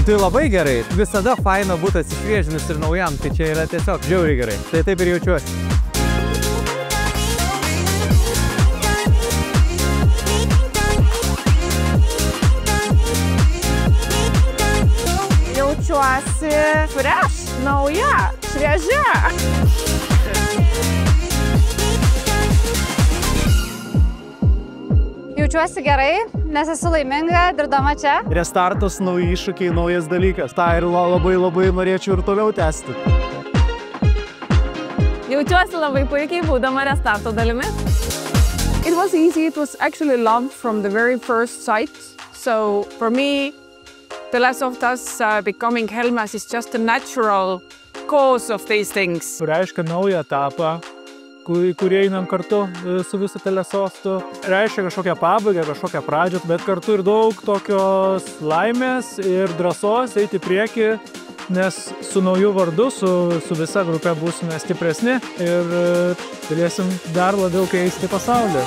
Tai labai gerai. Visada faina būti atsišviežinus ir naujam, tai čia yra tiesiog žiauriai gerai. Tai taip ir jaučiuosi. Jaučiuosi fresh, nauja, šviežia. Jaučiuosi gerai, nes esu laiminga dirbdama čia. Restartas, nauji iššūkiai, naujas dalykas. Ta ir labai norėčiau ir toliau tęsti. Jaučiuosi labai puikiai būdama restarto dalimi. It was easy. It was actually love from the very first sight. So for me, The Last of Us becoming Helmas is just a natural cause of these things. Reiškia naują etapą, kurie einam kartu su visu The Last of Us. Reiškia kažkokią pabaigą, kažkokią pradžią, bet kartu ir daug tokios laimės ir drąsos eiti į priekį, nes su nauju vardu, su visa grupė būsime stipresni ir galėsim dar labiau keisti pasaulį.